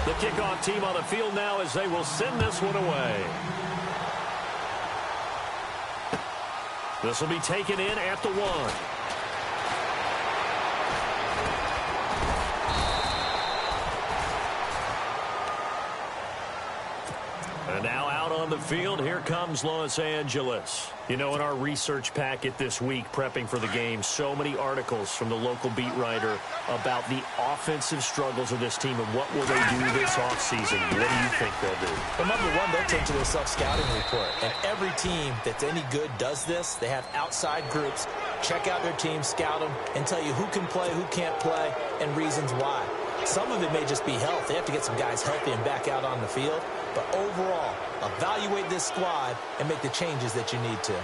The kickoff team on the field now as they will send this one away. This will be taken in at the 1. And now out on the field, here comes Los Angeles. You know, in our research packet this week, prepping for the game, so many articles from the local beat writer about the offensive struggles of this team and what will they do this offseason. What do you think they'll do? Well, number one, they'll take to their self-scouting report. And every team that's any good does this. They have outside groups. Check out their team, scout them, and tell you who can play, who can't play, and reasons why. Some of it may just be health. They have to get some guys healthy and back out on the field. But overall, evaluate this squad and make the changes that you need to.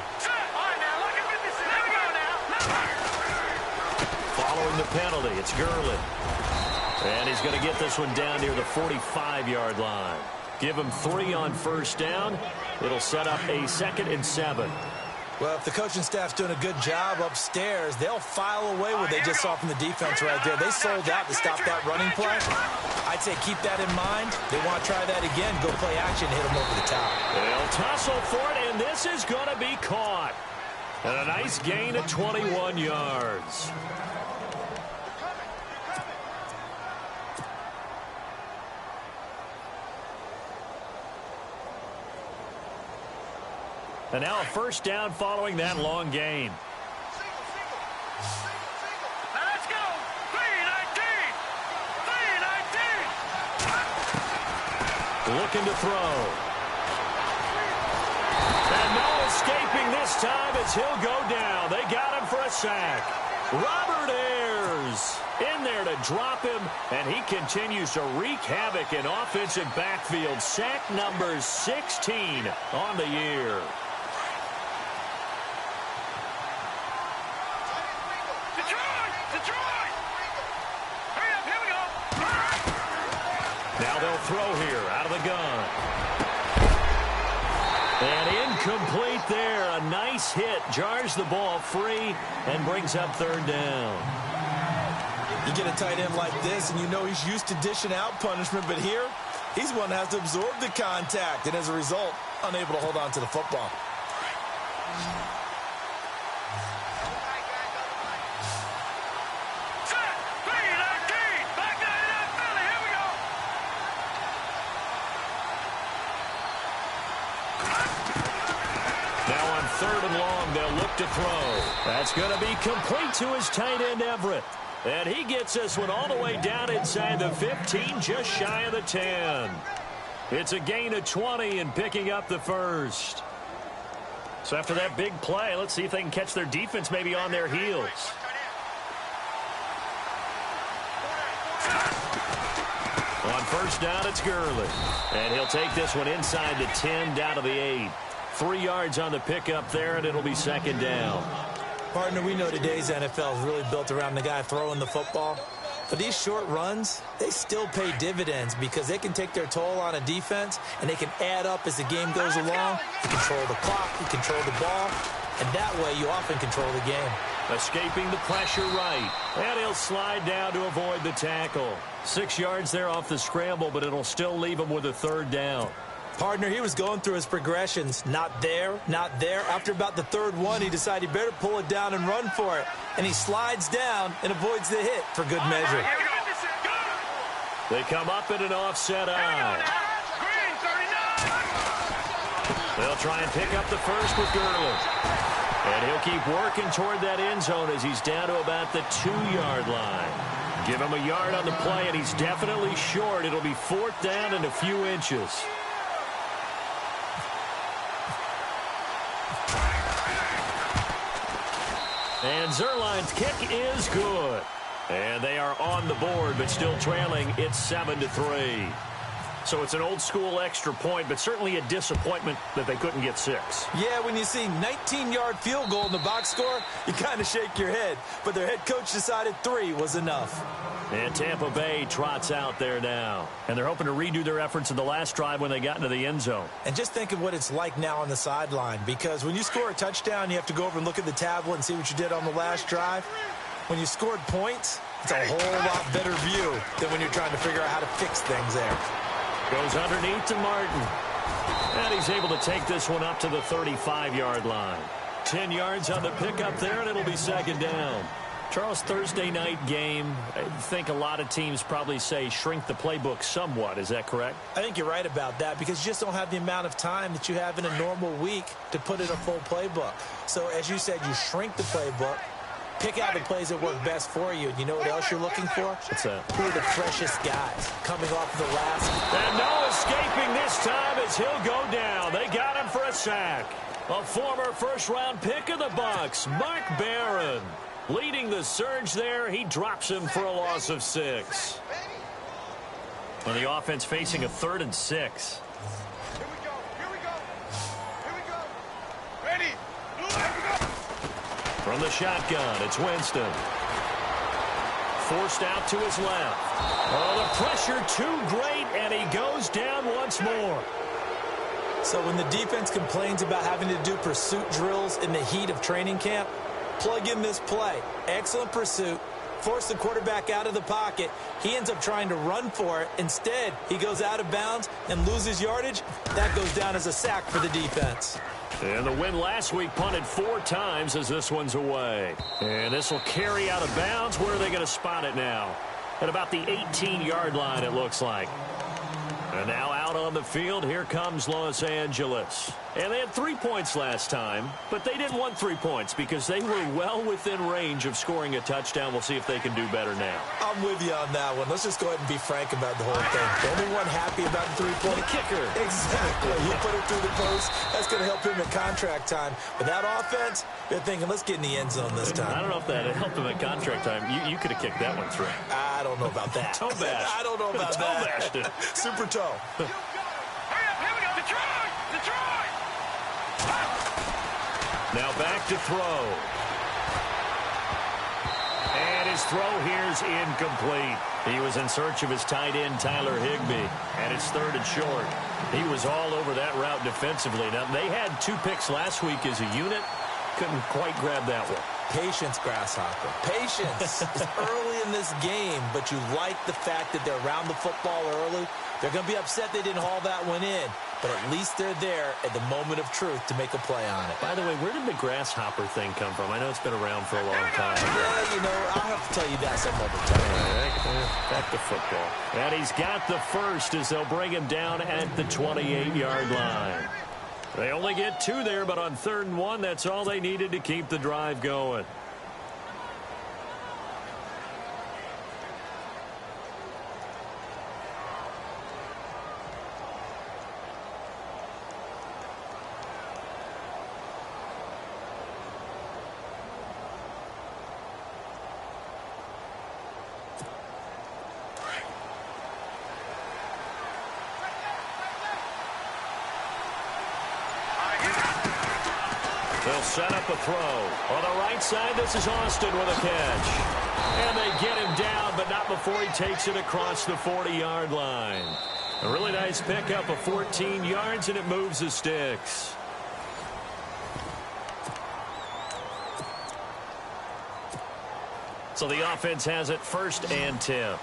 Following the penalty, it's Gurley. And he's going to get this one down near the 45-yard line. Give him 3 on first down. It'll set up a 2nd and 7. Well, if the coaching staff's doing a good job upstairs, they'll file away what they just saw from the defense right there. They sold out to stop that running play. I'd say keep that in mind. They want to try that again, go play action, hit them over the top. They'll tussle for it, and this is going to be caught. And a nice gain of 21 yards. And now a first down following that long gain. Now let's go. 3-19. Looking to throw. And no escaping this time as he'll go down. They got him for a sack. Robert Ayers in there to drop him, and he continues to wreak havoc in offensive backfield. Sack number 16 on the year. Now they'll throw here out of the gun. And incomplete there. A nice hit. Jars the ball free and brings up 3rd down. You get a tight end like this, and you know he's used to dishing out punishment, but here, he's one that has to absorb the contact, and as a result, unable to hold on to the football. Now on 3rd and long, they'll look to throw. That's going to be complete to his tight end, Everett. And he gets this one all the way down inside the 15, just shy of the 10. It's a gain of 20 and picking up the 1st. So after that big play, let's see if they can catch their defense maybe on their heels. On first down, it's Gurley. And he'll take this one inside the 10, down to the 8. 3 yards on the pickup there, and it'll be 2nd down. Partner, we know today's NFL is really built around the guy throwing the football. But these short runs, they still pay dividends because they can take their toll on a defense, and they can add up as the game goes along. You control the clock, you control the ball, and that way you often control the game. Escaping the pressure right. And he'll slide down to avoid the tackle. 6 yards there off the scramble, but it'll still leave him with a 3rd down. Partner, he was going through his progressions. Not there, not there. After about the 3rd one, he decided he better pull it down and run for it. And he slides down and avoids the hit for good measure. They come up in an offset eye. They'll try and pick up the 1st with Gurley. And he'll keep working toward that end zone as he's down to about the 2-yard line. Give him a yard on the play, and he's definitely short. It'll be 4th down and a few inches. And Zerline's kick is good. And they are on the board, but still trailing. It's 7-3. So it's an old-school extra point, but certainly a disappointment that they couldn't get 6. Yeah, when you see 19-yard field goal in the box score, you kind of shake your head. But their head coach decided 3 was enough. And Tampa Bay trots out there now. And they're hoping to redo their efforts in the last drive when they got into the end zone. And just think of what it's like now on the sideline. Because when you score a touchdown, you have to go over and look at the tablet and see what you did on the last drive. When you scored points, It's a whole lot better view than when you're trying to figure out how to fix things there. Goes underneath to Martin. And he's able to take this one up to the 35-yard line. 10 yards on the pickup there, and it'll be second down. Charles, Thursday night game, I think a lot of teams probably say shrink the playbook somewhat. Is that correct? I think you're right about that because you just don't have the amount of time that you have in a normal week to put in a full playbook. So, as you said, you shrink the playbook, pick out the plays that work best for you. And you know what else you're looking for? What's that? Who are the freshest guys coming off the last? And no escaping this time as he'll go down. They got him for a sack. A former first-round pick of the Bucs, Mark Barron. Leading the surge there, he drops him for a loss of 6. And the offense facing a 3rd and 6. Here we go. Here we go. Here we go. Ready. Here we go. From the shotgun, it's Winston. Forced out to his left. Oh, the pressure too great, and he goes down once more. So when the defense complains about having to do pursuit drills in the heat of training camp, plug in this play. Excellent pursuit. Force the quarterback out of the pocket. He ends up trying to run for it. Instead, he goes out of bounds and loses yardage. That goes down as a sack for the defense. And the win last week punted 4 times as this one's away. And this will carry out of bounds. Where are they going to spot it now? At about the 18-yard line, it looks like. And now out on the field, here comes Los Angeles. And they had 3 points last time, but they didn't want 3 points because they were well within range of scoring a touchdown. We'll see if they can do better now. I'm with you on that one. Let's just go ahead and be frank about the whole thing. The only one happy about the 3-point kicker. Exactly. You put it through the post. That's going to help him at contract time. But that offense, they're thinking, let's get in the end zone this time. I don't know if that helped him at contract time. You could have kicked that one through. I don't know about that. Toe bash. I don't know about toe that. bashed it. Super toe. Hurry up. Here we go. Detroit. Detroit. Now back to throw. And his throw here's incomplete. He was in search of his tight end, Tyler Higbee. And it's 3rd and short. He was all over that route defensively. Now, they had 2 picks last week as a unit. Couldn't quite grab that one. Patience, Grasshopper. Patience. It's early in this game, but you like the fact that they're around the football early. They're going to be upset they didn't haul that one in, but at least they're there at the moment of truth to make a play on it. By the way, where did the grasshopper thing come from? I know it's been around for a long time. Yeah, you know, I'll have to tell you that some other time. Back to football. And he's got the first as they'll bring him down at the 28-yard line. They only get 2 there, but on 3rd and 1, that's all they needed to keep the drive going. They'll set up a throw. On the right side, this is Austin with a catch. And they get him down, but not before he takes it across the 40-yard line. A really nice pickup of 14 yards, and it moves the sticks. So the offense has it 1st and 10.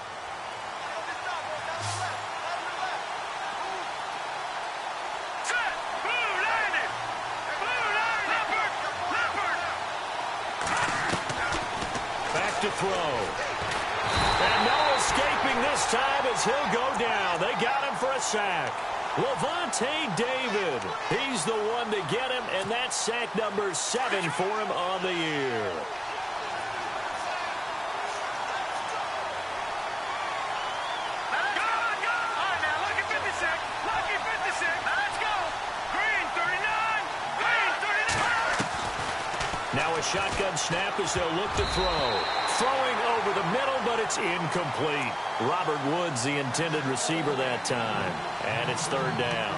To throw. And no escaping this time as he'll go down. They got him for a sack. Levante David. He's the one to get him, and that's sack number 7 for him on the year. Now a shotgun snap as they'll look to throw. Throwing over the middle, but it's incomplete. Robert Woods, the intended receiver that time. And it's 3rd down.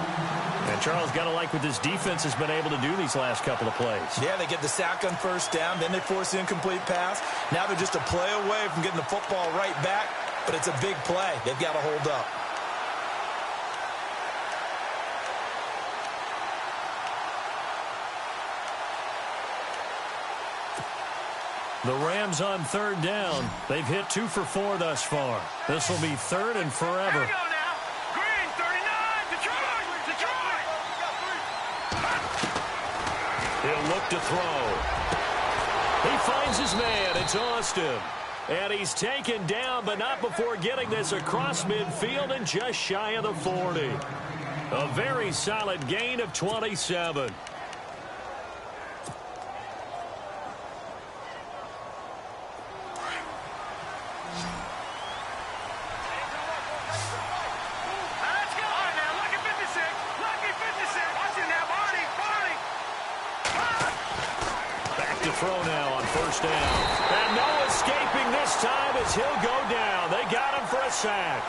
And Charles, got to like what this defense has been able to do these last couple of plays. Yeah, they get the sack on 1st down, then they force the incomplete pass. Now they're just a play away from getting the football right back, but it's a big play. They've got to hold up. The Rams on 3rd down. They've hit 2 for 4 thus far. This will be 3rd and forever. Here we go now. Green, 39, Detroit, Detroit. He'll look to throw. He finds his man. It's Austin. And he's taken down, but not before getting this across midfield and just shy of the 40. A very solid gain of 27. Throw now on 1st down. And no escaping this time as he'll go down. They got him for a sack.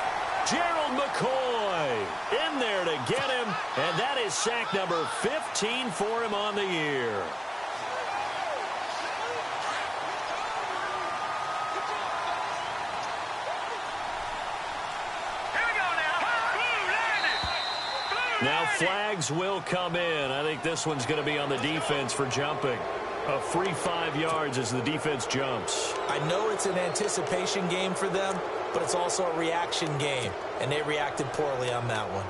Gerald McCoy in there to get him, and that is sack number 15 for him on the year. Now flags will come in. I think this one's going to be on the defense for jumping. A free 5 yards as the defense jumps. I know it's an anticipation game for them, but it's also a reaction game, and they reacted poorly on that one.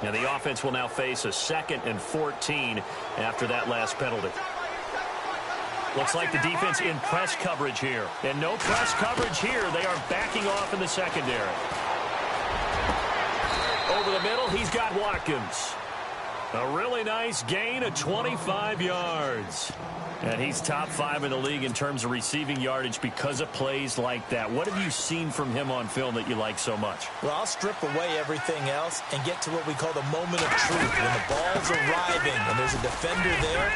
Now the offense will now face a 2nd and 14 after that last penalty. Looks like the defense in press coverage here. And no press coverage here. They are backing off in the secondary. Over the middle, he's got Watkins. A really nice gain of 25 yards. And he's top 5 in the league in terms of receiving yardage because of plays like that. What have you seen from him on film that you like so much? Well, I'll strip away everything else and get to what we call the moment of truth. When the ball's arriving and there's a defender there,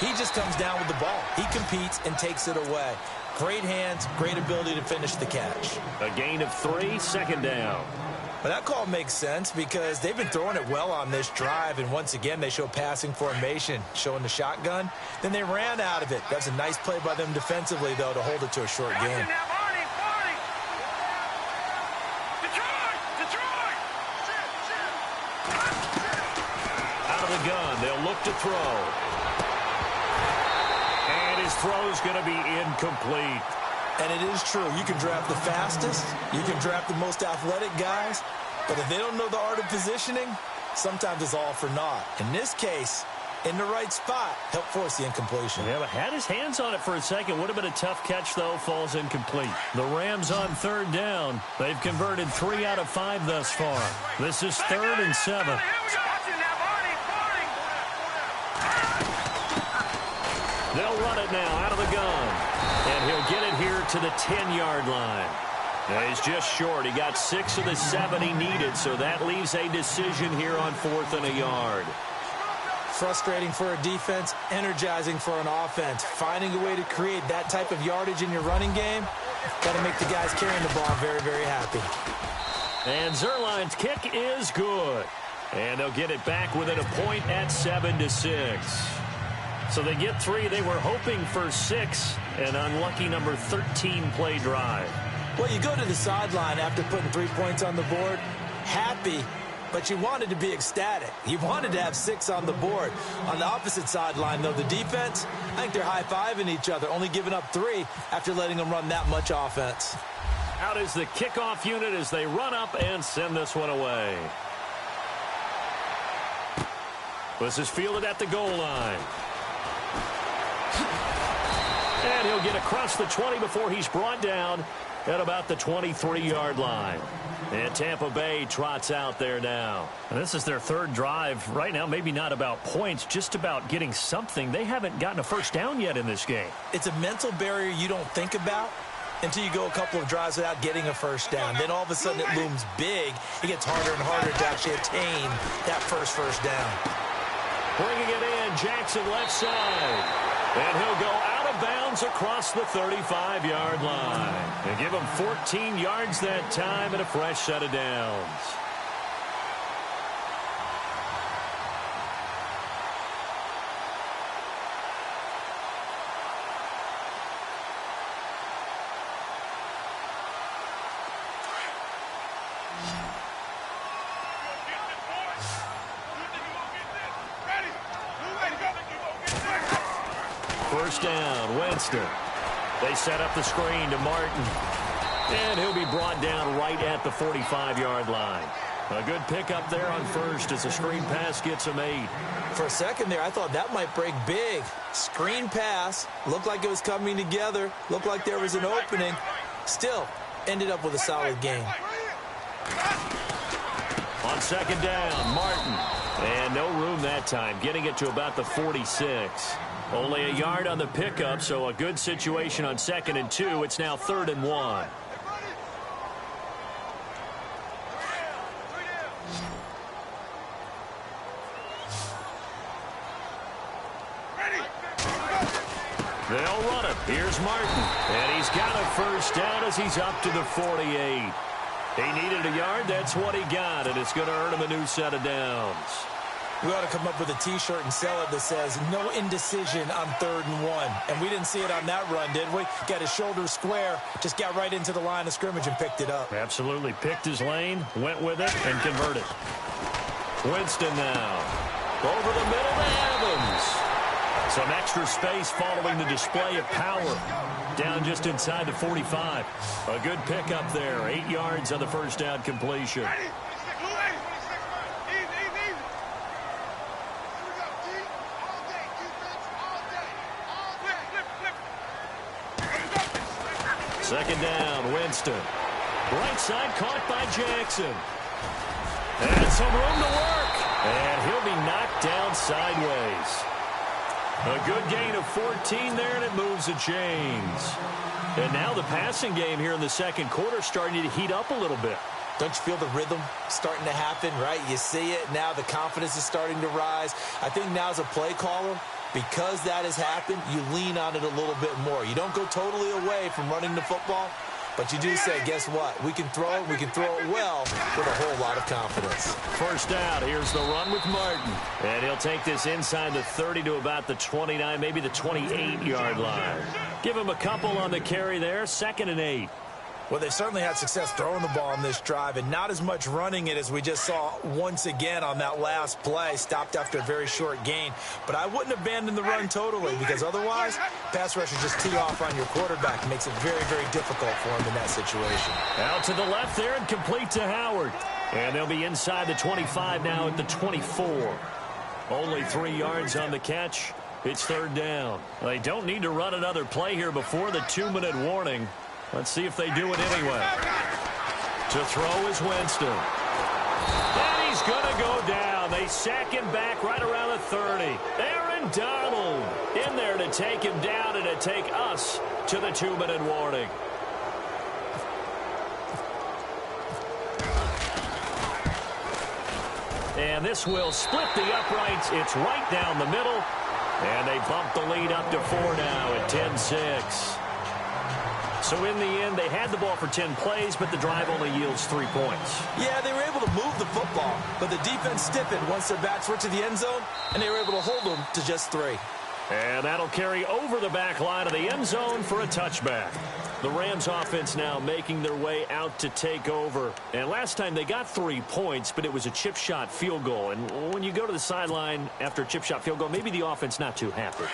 he just comes down with the ball. He competes and takes it away. Great hands, great ability to finish the catch. A gain of 3, 2nd down. Well, that call makes sense because they've been throwing it well on this drive, and once again, they show passing formation, showing the shotgun. Then they ran out of it. That's a nice play by them defensively, though, to hold it to a short game. Out of the gun, they'll look to throw. And his throw's going to be incomplete. And it is true. You can draft the fastest. You can draft the most athletic guys. But if they don't know the art of positioning, sometimes it's all for naught. In this case, in the right spot, helped force the incompletion. Yeah, but had his hands on it for a second. Would have been a tough catch, though. Falls incomplete. The Rams on 3rd down. They've converted 3 out of 5 thus far. This is 3rd and 7. They'll run it now out of the gun. And he'll get it here to the 10-yard line. Now he's just short. He got 6 of the 7 he needed, so that leaves a decision here on 4th and a yard. Frustrating for a defense, energizing for an offense. Finding a way to create that type of yardage in your running game, got to make the guys carrying the ball very, very happy. And Zerline's kick is good. And they'll get it back within a point at 7-6. So they get 3. They were hoping for 6. An unlucky number 13 play drive. Well, you go to the sideline after putting 3 points on the board, happy, but you wanted to be ecstatic. You wanted to have 6 on the board. On the opposite sideline, though, the defense, I think they're high-fiving each other, only giving up 3 after letting them run that much offense. Out is the kickoff unit as they run up and send this one away. This is fielded at the goal line. And he'll get across the 20 before he's brought down at about the 23-yard line. And Tampa Bay trots out there now. And this is their 3rd drive. Right now, maybe not about points, just about getting something. They haven't gotten a first down yet in this game. It's a mental barrier you don't think about until you go a couple of drives without getting a first down. Then all of a sudden it looms big. It gets harder and harder to actually attain that first down. Bringing it in, Jackson left side. And he'll go out of bounds across the 35-yard line. And give him 14 yards that time and a fresh set of downs. first down. Winston. They set up the screen to Martin. And he'll be brought down right at the 45-yard line. A good pickup there on first as the screen pass gets him 8. For a second there, I thought that might break big. Screen pass. Looked like it was coming together. Looked like there was an opening. Still, ended up with a solid gain. On second down, Martin. And no room that time, getting it to about the 46. Only a yard on the pickup, so a good situation on 2nd and 2. It's now 3rd and 1. They'll run it. Here's Martin. And he's got a first down as he's up to the 48. He needed a yard. That's what he got, and it's going to earn him a new set of downs. We ought to come up with a T-shirt and sell it that says, no indecision on 3rd and 1. And we didn't see it on that run, did we? Got his shoulders square, just got right into the line of scrimmage and picked it up. Absolutely. Picked his lane, went with it, and converted. Winston now. Over the middle to Evans. Some extra space following the display of power. Down just inside the 45. A good pickup there. 8 yards on the first down completion. Second down, Winston. Right side caught by Jackson. And some room to work. And he'll be knocked down sideways. A good gain of 14 there, and it moves the chains. And now the passing game here in the second quarter starting to heat up a little bit. Don't you feel the rhythm starting to happen, right? You see it. Now the confidence is starting to rise. I think now as a play caller, because that has happened, you lean on it a little bit more. You don't go totally away from running the football, but you do say, guess what? We can throw it. We can throw it well with a whole lot of confidence. First down. Here's the run with Martin. And he'll take this inside the 30 to about the 29, maybe the 28-yard line. Give him a couple on the carry there. 2nd and 8. Well, they certainly had success throwing the ball on this drive and not as much running it as we just saw once again on that last play. Stopped after a very short gain. But I wouldn't abandon the run totally because otherwise, pass rushers just tee off on your quarterback. It makes it very, very difficult for him in that situation. Out to the left there and complete to Howard. And they'll be inside the 25 now at the 24. Only 3 yards on the catch. It's 3rd down. They don't need to run another play here before the 2-minute warning. Let's see if they do it anyway. To throw is Winston. And he's going to go down. They sack him back right around the 30. Aaron Donald in there to take him down and to take us to the 2-minute warning. And this will split the uprights. It's right down the middle. And they bump the lead up to 4 now at 10-6. So in the end, they had the ball for 10 plays, but the drive only yields 3 points. Yeah, they were able to move the football, but the defense stiffened once their backs were to the end zone, and they were able to hold them to just 3. And that'll carry over the back line of the end zone for a touchback. The Rams offense now making their way out to take over. And last time they got 3 points, but it was a chip shot field goal. And when you go to the sideline after a chip shot field goal, maybe the offense not too happy.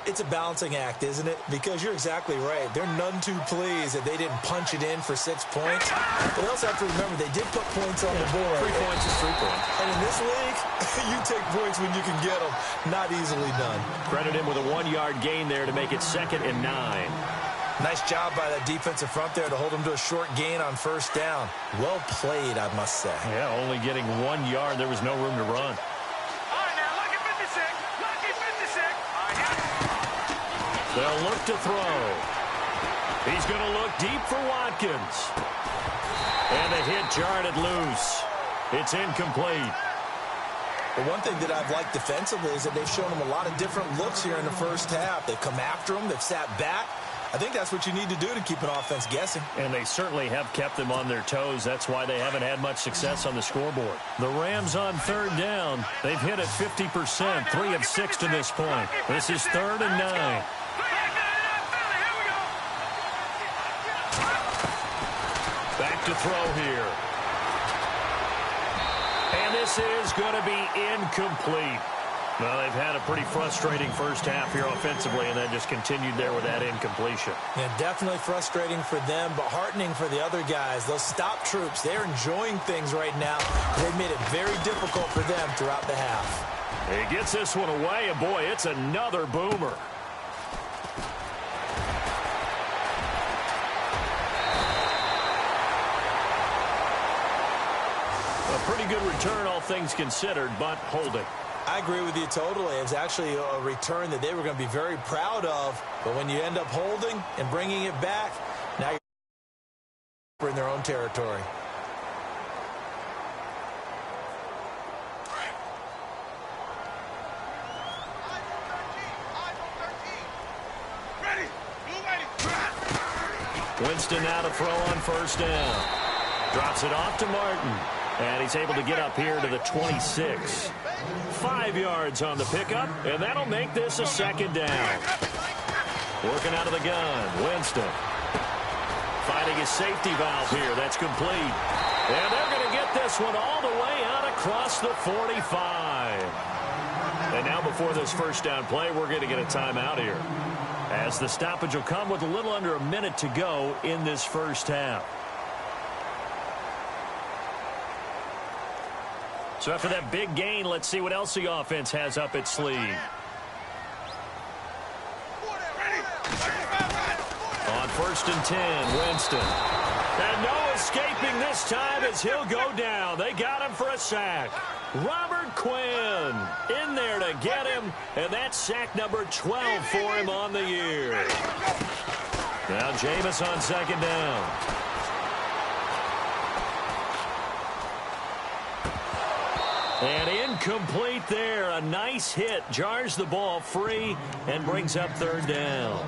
It's a balancing act, isn't it? Because you're exactly right. They're none too pleased that they didn't punch it in for 6 points. But they also have to remember they did put points on the board. 3 points is 3 points. And in this league, you take points when you can get them. Not easily done. Credit him with a 1-yard gain there to make it 2nd and 9. Nice job by that defensive front there to hold them to a short gain on first down. Well played, I must say. Yeah, only getting 1 yard. There was no room to run. They'll look to throw. He's going to look deep for Watkins. And the hit jarred it loose. It's incomplete. But one thing that I've liked defensively is that they've shown them a lot of different looks here in the first half. They've come after them. They've sat back. I think that's what you need to do to keep an offense guessing. And they certainly have kept them on their toes. That's why they haven't had much success on the scoreboard. The Rams on 3rd down. They've hit it 50%, 3 of 6 to this point. This is 3rd and 9. Back to throw here. And this is going to be incomplete. Well, they've had a pretty frustrating first half here offensively, and then just continued there with that incompletion. Yeah, definitely frustrating for them, but heartening for the other guys. Those stop troops, they're enjoying things right now. They've made it very difficult for them throughout the half. He gets this one away, and boy, it's another boomer. A pretty good return, all things considered, but holding. I agree with you totally. It was actually a return that they were going to be very proud of. But when you end up holding and bringing it back, now you're in their own territory. Winston now to throw on first down. Drops it off to Martin. And he's able to get up here to the 26. 5 yards on the pickup, and that'll make this a second down. Working out of the gun, Winston. Finding his safety valve here. That's complete. And they're going to get this one all the way out across the 45. And now before this first down play, we're going to get a timeout here, as the stoppage will come with a little under a minute to go in this first half. So after that big gain, let's see what else the offense has up its sleeve. On first and 10, Winston. And no escaping this time as he'll go down. They got him for a sack. Robert Quinn in there to get him, and that's sack number 12 for him on the year. Now Jameis on second down. And incomplete there. A nice hit. Jars the ball free and brings up third down.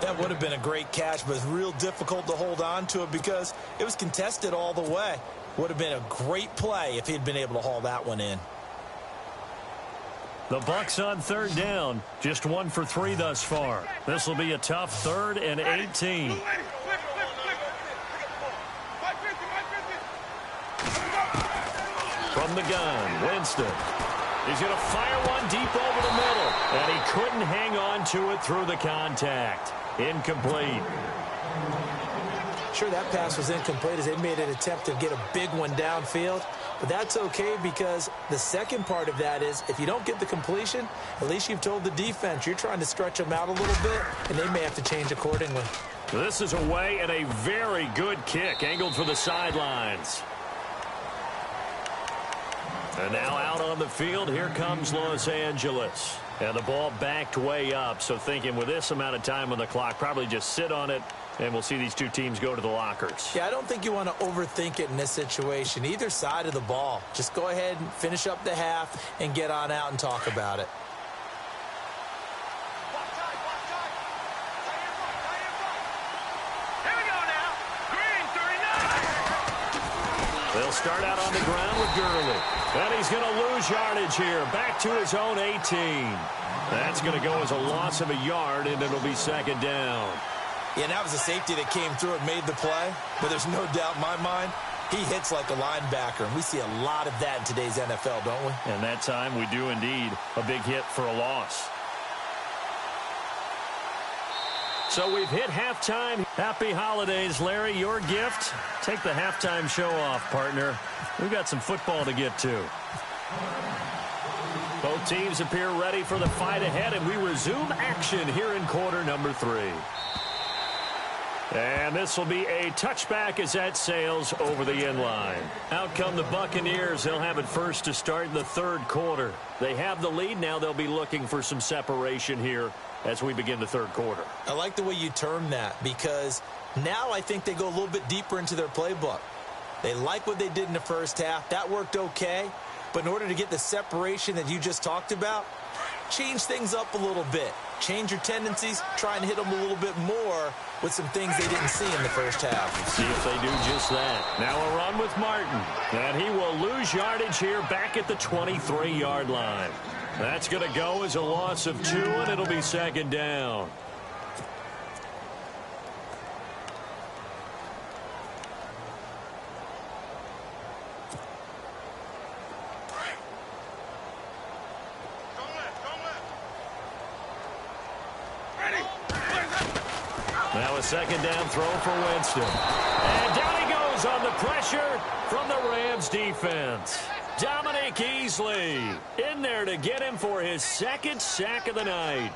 That would have been a great catch, but it's real difficult to hold on to it because it was contested all the way. Would have been a great play if he'd been able to haul that one in. The Bucs on third down. Just 1 for 3 thus far. This will be a tough 3rd and 18. From the gun, Winston. He's going to fire one deep over the middle, and he couldn't hang on to it through the contact. Incomplete. Sure, that pass was incomplete as they made an attempt to get a big one downfield, but that's okay because the second part of that is if you don't get the completion, at least you've told the defense you're trying to stretch them out a little bit, and they may have to change accordingly. This is away and a very good kick, angled for the sidelines. And now out on the field, here comes Los Angeles. And the ball backed way up, so thinking with this amount of time on the clock, probably just sit on it, and we'll see these two teams go to the lockers. Yeah, I don't think you want to overthink it in this situation. Either side of the ball. Just go ahead and finish up the half and get on out and talk about it. They'll start out on the ground with Gurley. And he's going to lose yardage here. Back to his own 18. That's going to go as a loss of a yard, and it'll be second down. Yeah, that was a safety that came through and made the play. But there's no doubt in my mind, he hits like a linebacker. And we see a lot of that in today's NFL, don't we? And that time we do indeed. A big hit for a loss. So we've hit halftime. Happy holidays, Larry. Your gift? Take the halftime show off, partner. We've got some football to get to. Both teams appear ready for the fight ahead, and we resume action here in quarter number 3. And this will be a touchback as that sails over the end line. Out come the Buccaneers. They'll have it first to start in the third quarter. They have the lead. Now they'll be looking for some separation here as we begin the third quarter. I like the way you term that because now I think they go a little bit deeper into their playbook. They like what they did in the first half. That worked okay. But in order to get the separation that you just talked about, change things up a little bit. Change your tendencies. Try and hit them a little bit more with some things they didn't see in the first half. See if they do just that. Now a run with Martin. And he will lose yardage here back at the 23-yard line. That's going to go as a loss of 2, and it'll be second down. Now a second down throw for Winston. And down he goes on the pressure from the Rams defense. Dominic Easley in there to get him for his second sack of the night.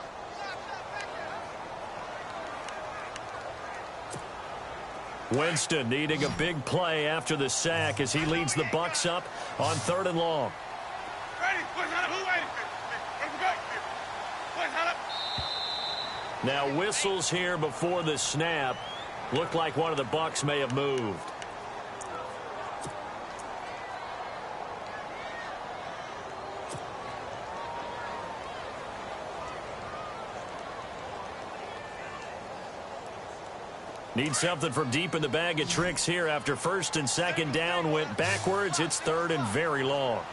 Winston needing a big play after the sack as he leads the Bucs up on 3rd and long. Now whistles here before the snap. Looked like one of the Bucs may have moved. Need something from deep in the bag of tricks here after 1st and 2nd down went backwards. It's 3rd and very long.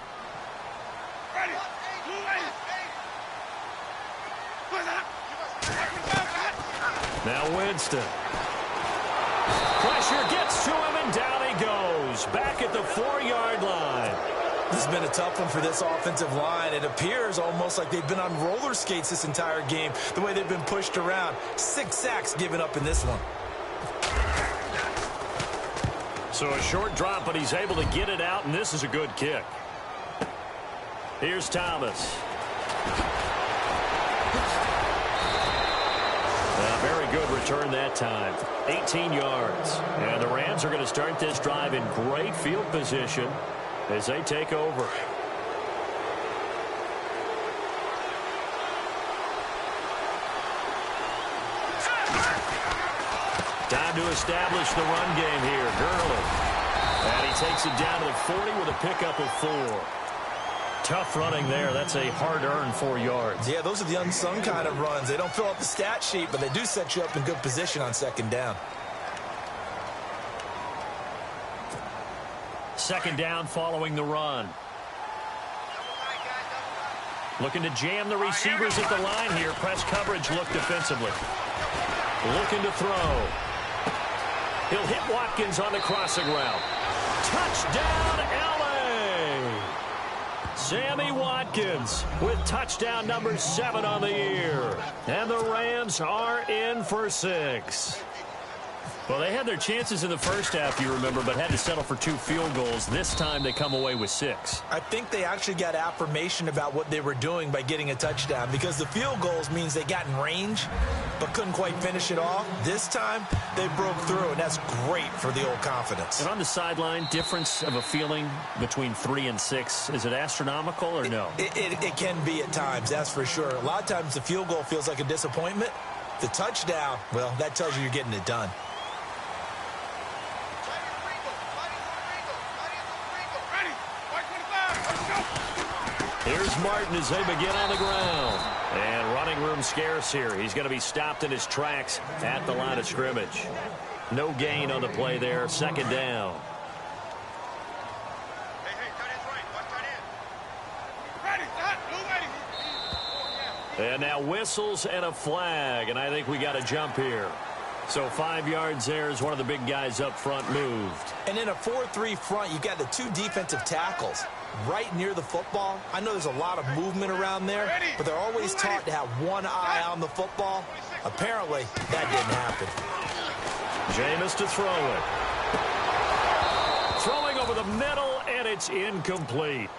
Now Winston. Pressure gets to him and down he goes. Back at the 4-yard line. This has been a tough one for this offensive line. It appears almost like they've been on roller skates this entire game, the way they've been pushed around. 6 sacks given up in this one. So a short drop, but he's able to get it out, and this is a good kick. Here's Thomas. A very good return that time. 18 yards. And the Rams are going to start this drive in great field position as they take over. Time to establish the run game here. Gurley. And he takes it down to the 40 with a pickup of 4. Tough running there. That's a hard-earned 4 yards. Yeah, those are the unsung kind of runs. They don't fill up the stat sheet, but they do set you up in good position on 2nd down. 2nd down following the run. Looking to jam the receivers at the line here. Press coverage look defensively. Looking to throw. He'll hit Watkins on the crossing route. Touchdown, L.A. Sammy Watkins with touchdown number 7 on the year. And the Rams are in for 6. Well, they had their chances in the first half, you remember, but had to settle for 2 field goals. This time they come away with 6. I think they actually got affirmation about what they were doing by getting a touchdown, because the field goals means they got in range but couldn't quite finish it off. This time they broke through, and that's great for the old confidence. And on the sideline, difference of a feeling between 3 and 6, is it astronomical or no? It can be at times, that's for sure. A lot of times the field goal feels like a disappointment. The touchdown, well, that tells you you're getting it done. Here's Martin as they begin on the ground. And running room scarce here. He's going to be stopped in his tracks at the line of scrimmage. No gain on the play there. 2nd down. And now whistles and a flag. And I think we got a jump here. So 5 yards there as one of the big guys up front moved. And in a 4-3 front, you got the 2 defensive tackles right near the football. I know there's a lot of movement around there, but they're always taught to have one eye on the football. Apparently, that didn't happen. Jameis to throw it. Throwing over the middle, and it's incomplete.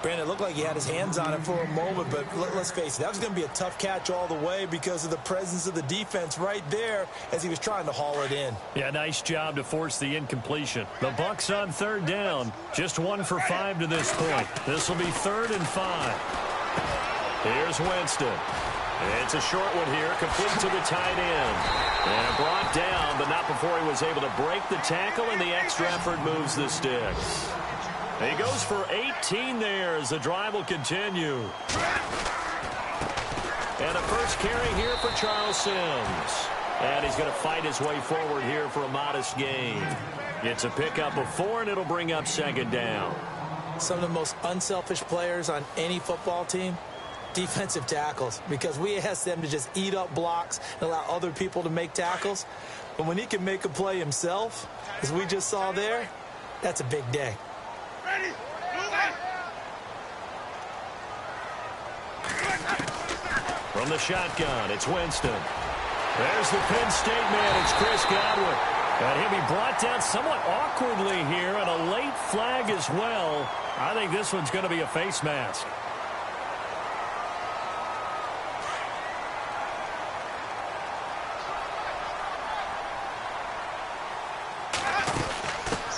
Brandon, it looked like he had his hands on it for a moment, but let's face it, that was going to be a tough catch all the way because of the presence of the defense right there as he was trying to haul it in. Yeah, nice job to force the incompletion. The Bucs on 3rd down. Just 1 for 5 to this point. This will be 3rd and 5. Here's Winston. It's a short one here, complete to the tight end. And brought down, but not before he was able to break the tackle, and the extra effort moves the sticks. He goes for 18 there as the drive will continue. And a first carry here for Charles Sims. And he's going to fight his way forward here for a modest gain. It's a pickup of 4, and it'll bring up 2nd down. Some of the most unselfish players on any football team, defensive tackles, because we ask them to just eat up blocks and allow other people to make tackles. But when he can make a play himself, as we just saw there, that's a big day. From the shotgun, it's Winston. There's the Penn State man. It's Chris Godwin. And he'll be brought down somewhat awkwardly here, and a late flag as well. I think this one's going to be a face mask.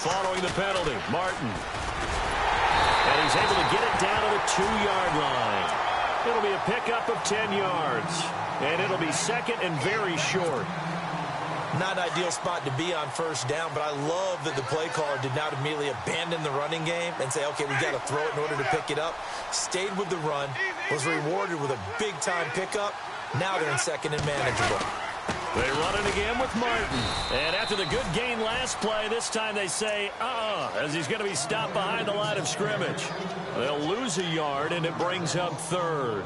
Following the penalty, Martin. And he's able to get it down to the 2-yard line. It'll be a pickup of 10 yards. And it'll be second and very short. Not an ideal spot to be on first down, but I love that the play caller did not immediately abandon the running game and say, okay, we got to throw it in order to pick it up. Stayed with the run, was rewarded with a big-time pickup. Now they're in second and manageable. They run it again with Martin. And after the good gain last play, this time they say, as he's going to be stopped behind the line of scrimmage. They'll lose a yard, and it brings up third.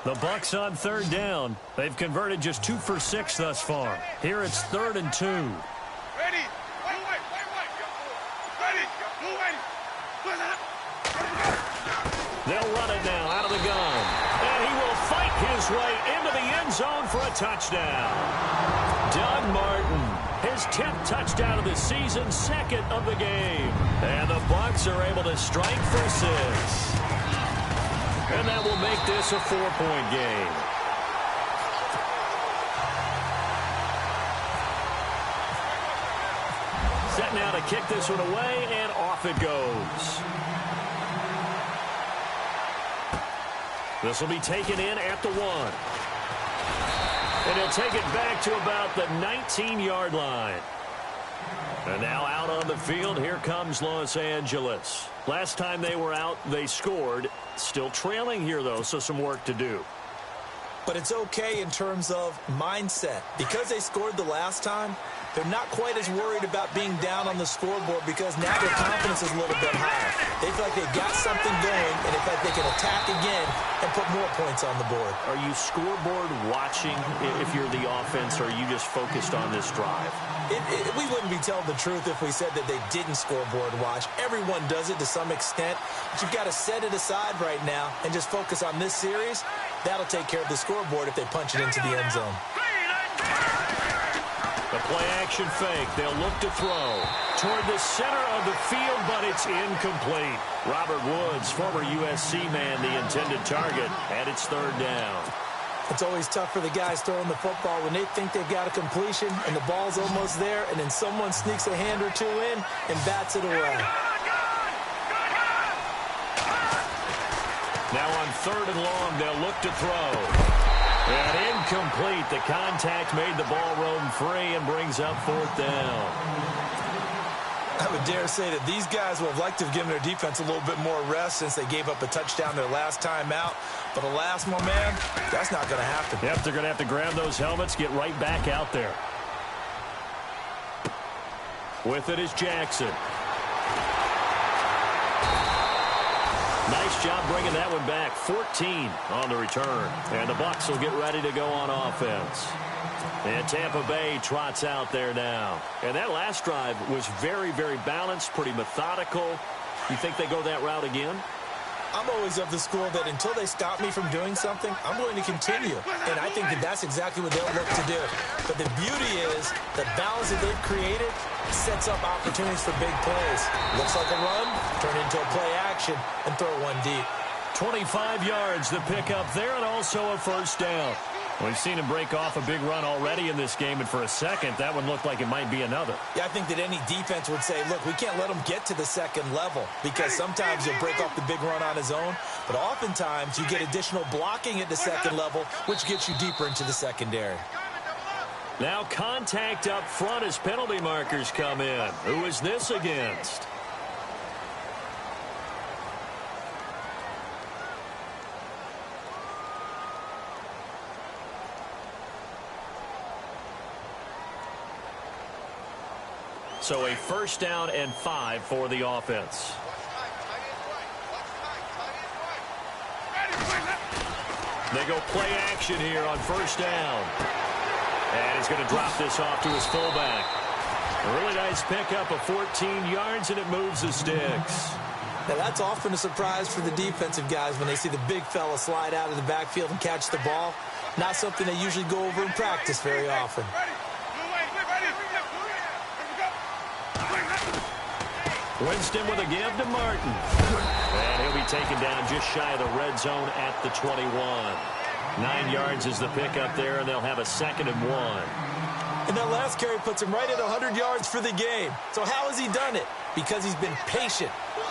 The Bucs on third down. They've converted just 2 for 6 thus far. Here it's 3rd and 2. Ready. Ready. They'll run it now out of the gun. And he will fight his way into the end zone for a touchdown. Doug Martin, his 10th touchdown of the season, 2nd of the game. And the Bucs are able to strike for 6. And that will make this a 4-point game. Set now to kick this one away, and off it goes. This will be taken in at the 1. And he'll take it back to about the 19-yard line. And now out on the field, here comes Los Angeles. Last time they were out, they scored. Still trailing here, though, so some work to do. But it's okay in terms of mindset. Because they scored the last time, they're not quite as worried about being down on the scoreboard because now their confidence is a little bit higher. They feel like they've got something going, and they feel like they can attack again and put more points on the board. Are you scoreboard watching if you're the offense, or are you just focused on this drive? We wouldn't be telling the truth if we said that they didn't scoreboard watch. Everyone does it to some extent, but you've got to set it aside right now and just focus on this series. That'll take care of the scoreboard if they punch it into the end zone. The play-action fake. They'll look to throw toward the center of the field, but it's incomplete. Robert Woods, former USC man, the intended target, and it's 3rd down. It's always tough for the guys throwing the football when they think they've got a completion and the ball's almost there, and then someone sneaks a hand or two in and bats it away. Now on 3rd and long, they'll look to throw. And incomplete. The contact made the ball roam free and brings up 4th down. I would dare say that these guys would have liked to have given their defense a little bit more rest since they gave up a touchdown their last time out. But alas, my man, that's not going to happen. Yep, they're going to have to grab those helmets, get right back out there. With it is Jackson. Nice job bringing that one back. 14 on the return. And the Bucs will get ready to go on offense. And Tampa Bay trots out there now. And that last drive was very, very balanced, pretty methodical. You think they go that route again? I'm always of the school that until they stop me from doing something, I'm going to continue. And I think that that's exactly what they'll look to do. But the beauty is the balance that they've created sets up opportunities for big plays. Looks like a run, turn into a play action, and throw one deep. 25 yards the pickup there, and also a 1st down. We've seen him break off a big run already in this game, and for a second, that one looked like it might be another. Yeah, I think that any defense would say, look, we can't let him get to the second level because sometimes he'll break off the big run on his own, but oftentimes you get additional blocking at the second level, which gets you deeper into the secondary. Now contact up front as penalty markers come in. Who is this against? So a 1st down and 5 for the offense. They go play action here on first down. And he's going to drop this off to his fullback. A really nice pickup of 14 yards, and it moves the sticks. Now, that's often a surprise for the defensive guys when they see the big fella slide out of the backfield and catch the ball. Not something they usually go over in practice very often. Winston with a give to Martin. And he'll be taken down just shy of the red zone at the 21. 9 yards is the pickup there, and they'll have a 2nd and 1. And that last carry puts him right at 100 yards for the game. So how has he done it? Because he's been patient,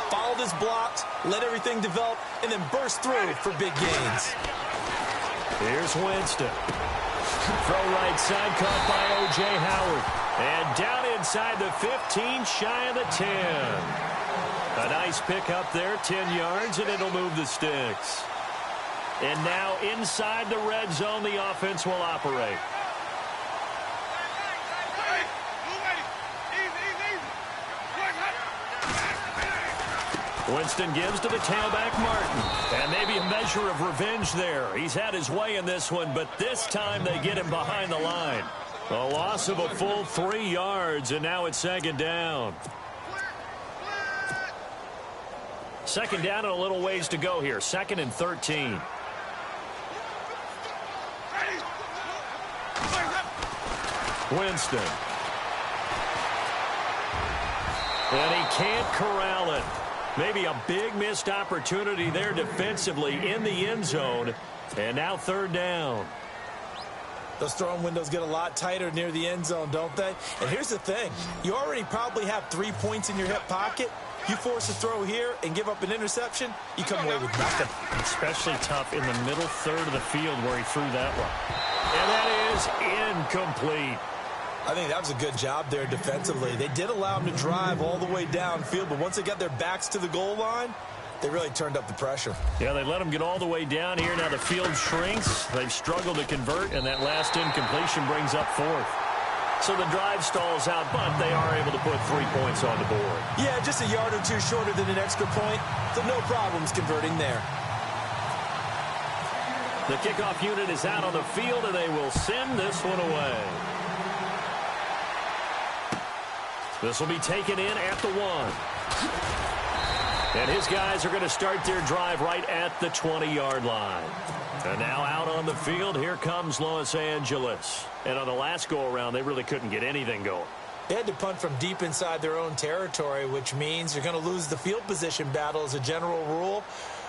followed his blocks, let everything develop, and then burst through for big gains. Here's Winston. Throw right side, caught by O.J. Howard. And down inside the 15, shy of the 10. A nice pickup there, 10 yards, and it'll move the sticks. And now inside the red zone, the offense will operate. Winston gives to the tailback, Martin. And maybe a measure of revenge there. He's had his way in this one, but this time they get him behind the line. A loss of a full 3 yards, and now it's 2nd down. 2nd down and a little ways to go here. 2nd and 13. Winston. And he can't corral it. Maybe a big missed opportunity there defensively in the end zone. And now 3rd down. Those throwing windows get a lot tighter near the end zone, don't they? And here's the thing. You already probably have 3 points in your hip pocket. You force a throw here and give up an interception, you come away with nothing. Especially tough in the middle third of the field where he threw that one. And that is incomplete. I think that was a good job there defensively. They did allow him to drive all the way downfield, but once they got their backs to the goal line, they really turned up the pressure. Yeah, they let him get all the way down here. Now the field shrinks. They've struggled to convert, and that last incompletion brings up 4th. So the drive stalls out, but they are able to put 3 points on the board. Yeah, just a yard or two shorter than an extra point, so no problems converting there. The kickoff unit is out on the field, and they will send this one away. This will be taken in at the 1. And his guys are going to start their drive right at the 20-yard line. And now out on the field, here comes Los Angeles. And on the last go-around, they really couldn't get anything going. They had to punt from deep inside their own territory, which means you're going to lose the field position battle as a general rule.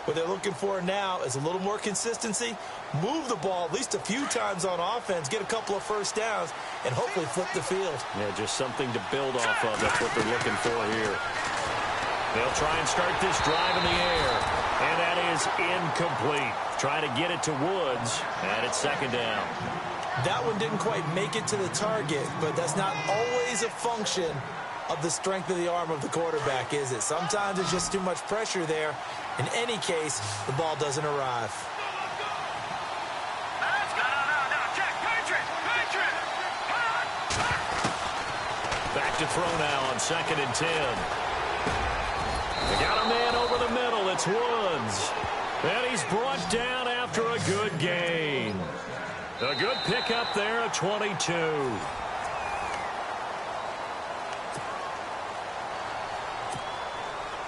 What they're looking for now is a little more consistency, move the ball at least a few times on offense, get a couple of first downs, and hopefully flip the field. Yeah, just something to build off of. That's what they're looking for here. They'll try and start this drive in the air. And that is incomplete. Try to get it to Woods. And it's 2nd down. That one didn't quite make it to the target, but that's not always a function of the strength of the arm of the quarterback, is it? Sometimes it's just too much pressure there. In any case, the ball doesn't arrive. Back to throw now on 2nd and 10. They got a man over the middle. It's Woods. And he's brought down after a good gain. A good pickup there at 22.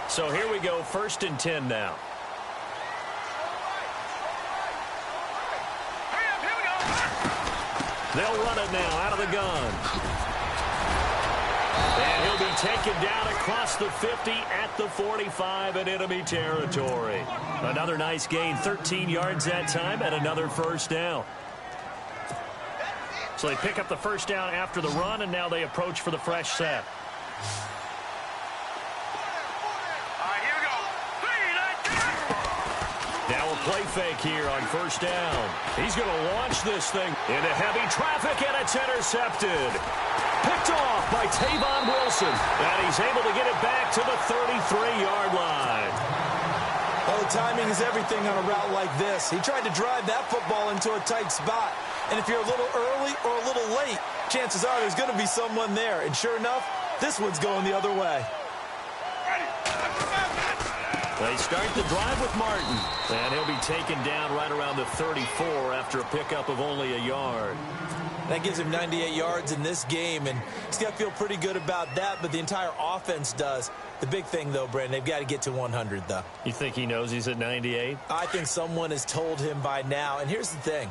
So here we go, 1st and 10 now. They'll run it now out of the gun. And he'll be taken down across the 50 at the 45 in enemy territory. Another nice gain, 13 yards that time, and another first down. So they pick up the first down after the run, and now they approach for the fresh set. Now a play fake here on first down. He's going to launch this thing into heavy traffic, and it's intercepted. Picked off by Tavon Wilson. And he's able to get it back to the 33-yard line. Well, the timing is everything on a route like this. He tried to drive that football into a tight spot. And if you're a little early or a little late, chances are there's going to be someone there. And sure enough, this one's going the other way. They start the drive with Martin, and he'll be taken down right around the 34 after a pickup of only a yard. That gives him 98 yards in this game, and he's got to feel pretty good about that, but the entire offense does. The big thing, though, Brandon, they've got to get to 100, though. You think he knows he's at 98? I think someone has told him by now, and here's the thing.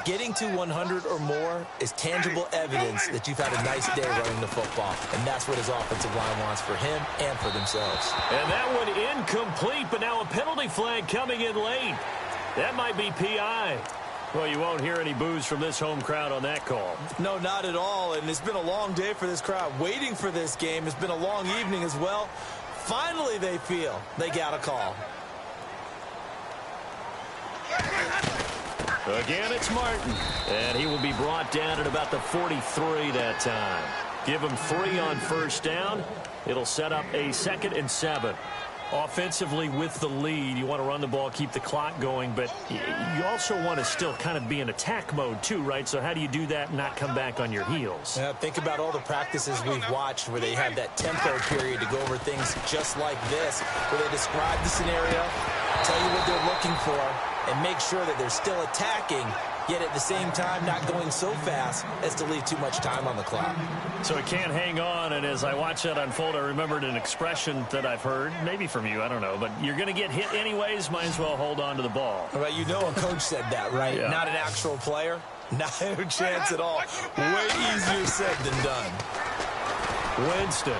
Getting to 100 or more is tangible evidence that you've had a nice day running the football, and that's what his offensive line wants for him and for themselves. And that one incomplete, but now a penalty flag coming in late. That might be PI. Well, you won't hear any boos from this home crowd on that call. No, not at all, and it's been a long day for this crowd. Waiting for this game. It's been a long evening as well. Finally, they feel they got a call. Again, it's Martin, and he will be brought down at about the 43 that time. Give him 3 on first down. It'll set up a 2nd and 7. Offensively with the lead, you want to run the ball, keep the clock going, but you also want to still kind of be in attack mode too, right? So how do you do that and not come back on your heels? Yeah, think about all the practices we've watched where they have that tempo period to go over things just like this, where they describe the scenario, tell you what they're looking for, and make sure that they're still attacking, yet at the same time not going so fast as to leave too much time on the clock. So it can't hang on, and as I watch that unfold, I remembered an expression that I've heard, maybe from you, I don't know, but you're going to get hit anyways, might as well hold on to the ball. Well, you know a coach said that, right? Yeah. Not an actual player. Not a chance at all. Way easier said than done. Winston.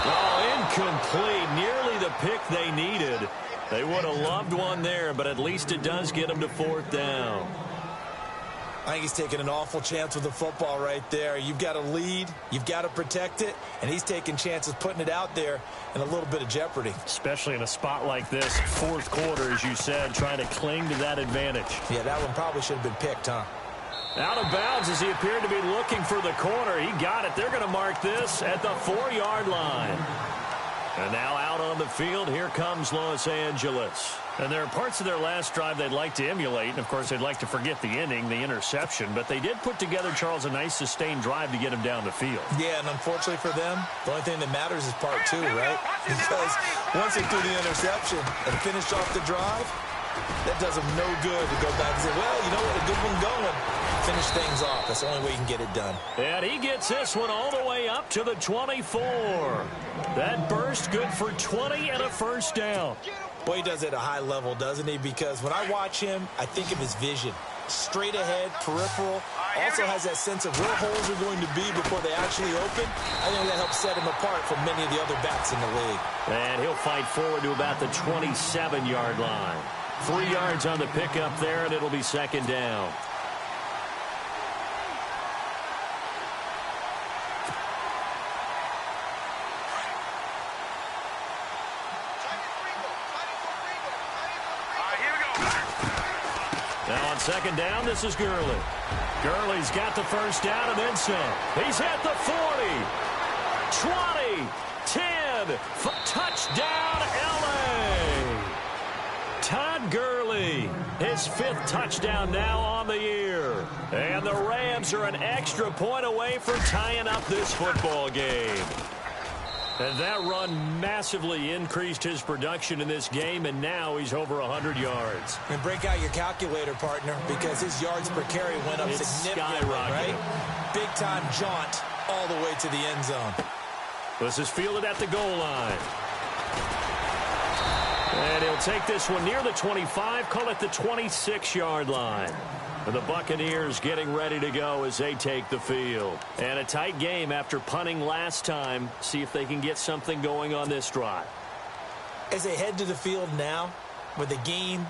Oh, incomplete. Nearly the pick they needed. They would have loved one there, but at least it does get them to 4th down. I think he's taking an awful chance with the football right there. You've got to lead, you've got to protect it, and he's taking chances putting it out there in a little bit of jeopardy. Especially in a spot like this, 4th quarter, as you said, trying to cling to that advantage. Yeah, that one probably should have been picked, huh? Out of bounds as he appeared to be looking for the corner. He got it. They're going to mark this at the 4-yard line. And now out on the field, here comes Los Angeles. And there are parts of their last drive they'd like to emulate. And, of course, they'd like to forget the ending, the interception. But they did put together, Charles, a nice sustained drive to get him down the field. Yeah, and unfortunately for them, the only thing that matters is part 2, right? Because once they threw the interception and finished off the drive, that does them no good to go back and say, well, you know what, a good one going. Finish things off. That's the only way you can get it done. And he gets this one all the way up to the 24. That burst good for 20 and a first down. Boy, he does it at a high level, doesn't he? Because when I watch him, I think of his vision. Straight ahead, peripheral. Also has that sense of where holes are going to be before they actually open. I think that helps set him apart from many of the other backs in the league. And he'll fight forward to about the 27-yard line. 3 yards on the pickup there, and it'll be 2nd down. Now on 2nd down, this is Gurley. Gurley's got the first down and then some. He's at the 40, 20, 10, touchdown, L.A. Todd Gurley, his 5th touchdown now on the year. And the Rams are an extra point away from tying up this football game. And that run massively increased his production in this game, and now he's over 100 yards. And break out your calculator, partner, because his yards per carry went up significantly, right? Big-time jaunt all the way to the end zone. This is fielded at the goal line. And he'll take this one near the 25, call it the 26-yard line. And the Buccaneers getting ready to go as they take the field. And a tight game after punting last time. See if they can get something going on this drive. As they head to the field now, with the game